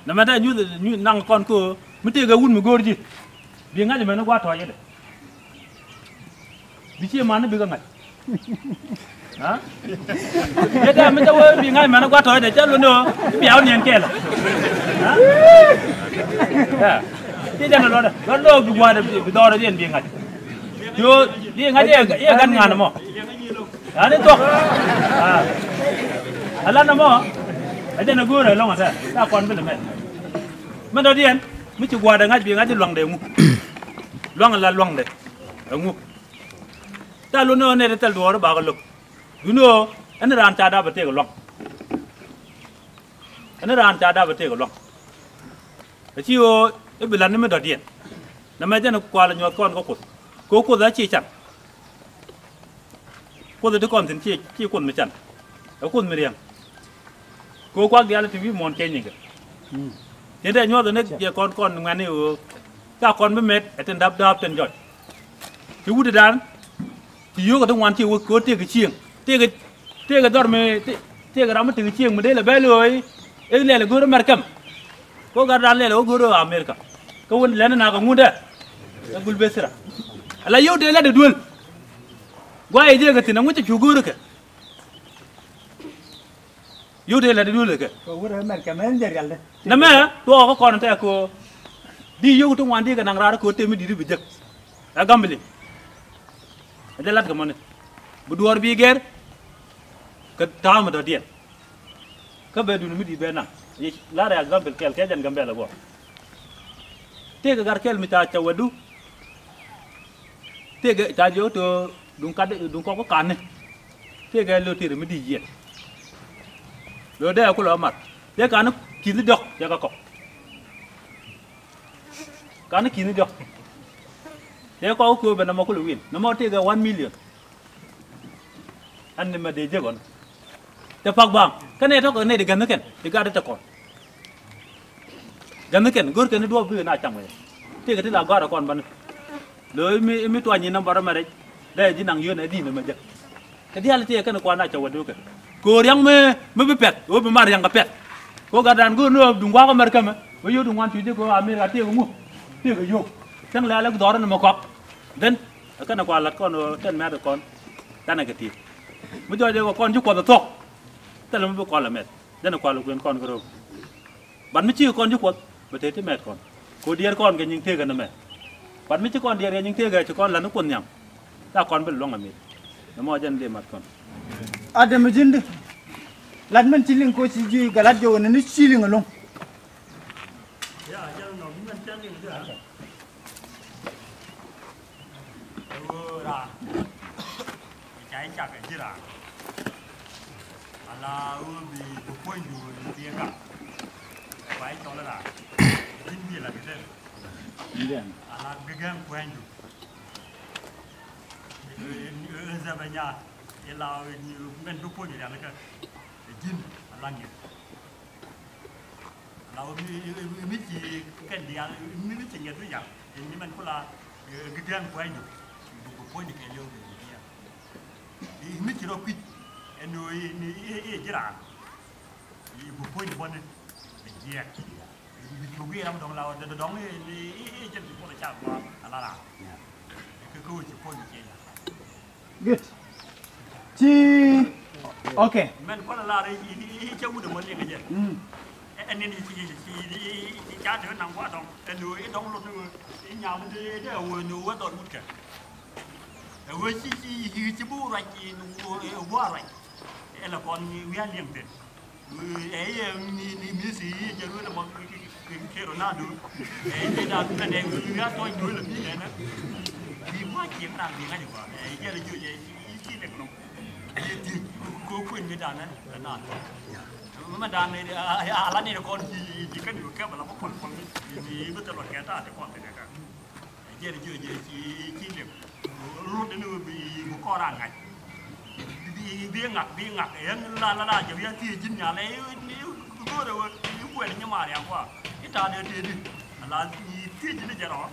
na ma da nyu nang kon ko mi te ga wun mi gorji bi nga me na gwa to yede bi ci ma na bi ga ngai ha ye da mi ta wo bi nga me na gwa to yede cha lu no bi aw nien ke la ha ti ja na lo bi gwa de bi do de bi nga yo bi nga ye gan nga na mo ani to ala na mo ada na gore long asa ta kon bi le meมันเดียนไม่จะกว่าดังงั้นเบียงงั้นจะลวงเดงูลวงอะไรลวงเดงูแต่ลุนเอาเนี่ยแต่ตัวเราบางลูกลุนเอาอันนี้ร้านจ่าดาบเตะก็ลวงอันนี้ร้านจ่าดาบเตะก็ลวงแต่ที่ว่าไอ้เบลันนี่ไม่เดียนนั่นไม่ใช่นักกว่าละยอดก้อนก็กดแล้วชี้จังกดทุกคนสินชี้กดไม่จังแล้วกดไม่เรียงกูกว่าเดียวแล้วทีวีมอนเก่งยังไงhiện tại nhớ rồi đấy giờ con ngàn này các con mới mệt ở trên đáp trên rồi thì u đàn thì yếu cái đông ngoan chịu cố tiêu cái chiêng tiêu cái đó mà tiêu cái đó mới tiêu cái chiêng mà đây là bé lười ấy là guru America có cái đàn này là guru America có quân lên nào có ngu đấy là guru bê sera là yếu đây là được đuôi quay giờ cái thì nó mới chịu guru cái yếu đây là được đuôi cái guru America mấy giờ gần đây nè mẹ tôi có con thế cô đi yêu tung hoàn đi cái nàng ra đó cô tìm đi đi bây giờ là gam beli ada lát cái món này bữa đuổi đi ger cái thao mà đó điện cái bê đun mới đi bê nè lá này gam beli cái chân gam beli là bao thế cái gar kel mita chawa du thế cái ta vô to đúng có cán này thế cái lô tiền mới đi diện rồi đây cô làm mặt thế cái nó kín được ya các cậu cái nó kín được thế có cô bên nó có luyện nó mau tiền cái 1 million anh em mà để chứ còn thế phật bang cái này thôi cái này để gần nó kén để cái đó còn gần nó kén gor cái nó đua vừa na chẳng vậy thế cái là gor còn bên rồi mi tua nhìn nó bảo mà đấy đây chỉ năng yên này đi nữa mà chứ cái thứ hai là cái nó quan lại cho vật được cô riêng mới bị pet ôi mà riêng cái pet có cái đàn guru nó đúng quá cái America mà bây giờ đúng quan chuyện của America tiêu ngu tiêu cái vô chẳng lẽ là cái đó nó mà cọp đến cái nó qua là con tên mẹ được con cái này cái gì bây giờ con chú con là thuốc tên là con là mẹ đến là qua là quyền con rồi bạn mới chưa con chú con vậy thế mẹ con cô điên con cái những thế cái nó mẹ bạn mới chưa con điên những thế cái cho con là nó quần nhầm ta con bên long là mẹ nó mò chân để mặt con ada macam tu lần mình chỉ linh cô chỉ duy cái lát vô nó chỉ linh ở luôn cái chả cái gì là bị quên rồi tiền cả phải cho là chính gì là cái gì là cái game quen rồi giờ bây giờ là mình lúc quên gì là cái chính là gì là mình chỉ cái gì mình chỉ nghe thôi vậy nhưng mình cũng là cái game quen rồi quên cái điều gì mình chỉ lo quên rồiนี่จีราบุพเพย์คนนี่เจี๊ยบุพเพย์เราดองเราดองนี่จะเป็นคนละชาติว่าอะไรล่ะคือกูจะพูดจริง good จีโอเคมันคนละอะไรที่เจ้าพูดมันยังไงเนี่ยอันนี้ที่จ้าเดินนั่งว่าดองแต่ดูไอ้ดองรถนี่ยาวมันได้เอาหนูว่าตอนมุดกันเอาไว้ที่บูไรที่หนูว่าอะไรlà con nghe liền tiền ấy mi gì giờ nuôi là một cái rồi na được ấy là cái này nuôi tôi nuôi là như vậy đó đi quá chuyện làm gì ngay được quá ấy giờ là chưa vậy chi được không thì cô quên cái đàn này là na mà đàn này là này là con chỉ cần được cái mà nó có phần thì bây giờ là cái ta thì còn thế này cả giờ là chưa vậy chi được lúc đến nuôi bị một con đàn này bia ngặt ấy là chỉ biết thì chính nhà này nếu có rồi nếu quên nhưng mà đẹp quá cái trà này thì là thì chính là đó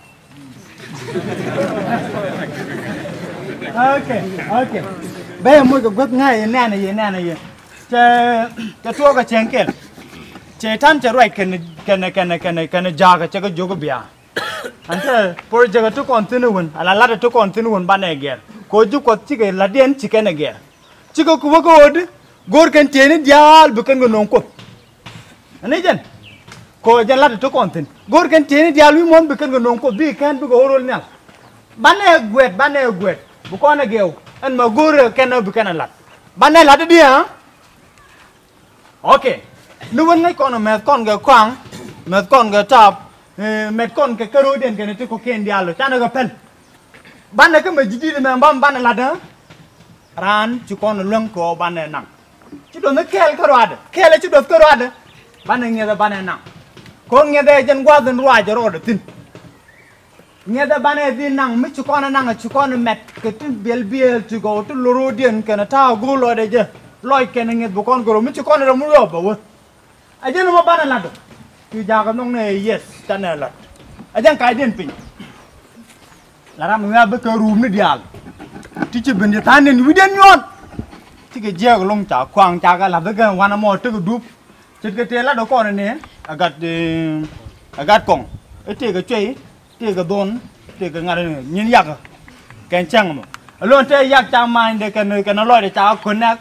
ok bây giờ mua cái quất ngay nè này cái tua cái chén kia Chetan cerai kena jaga cakap jogo biar. Ante por jaga tu kontinuun, ala lada tu kontinuun bana ger. Koju kot cike ladian cike ger. Cike kuwa kod, gor kan tiene dial bukan gonongkot. Ane jen, ko jen lada tu kontin. Gor kan tiene dial wimon bukan gonongkot, bi kan bukan horol nyal. Bana guet, bukan ageu. An ma gor kena bukan alat. Bana lada dia. Okay. Nuwan ngay kon met kon ga kwang, met kon ga tap, met kon ga karo den ga ne ko ken diallo tana ga pel. Bana ka ma jidi de men bam bana lada. Ran ci kon lon ko bana nang. Ci do na kel karo ada. Kel ci do karo ada. Bana ngeda bana nang. Ko ngeda jen gwa den ruwa jaro de tin. Ngeda bana di nang mi ci kon nang ci kon met ke tin bel ci go to loro den kana ta go lo de je. Loy ken nged bu kon goro mi ci kon ro mu yo ba wo. Aja nama bana lado. Tu jaga nong ne yes tana lat. Aja kai den pin. Lara mga be ka room ni dial. Ti ci bende tanen widen yon. Ti ke je long cha kwang cha ga la be ga wana mo te dup. Ti ke te la do ko ne agat kong. E te ga chei, te ga don, te ga ngare nyin yak. Ken chang mo. Alon te yak cha mai de kan lo de cha ko na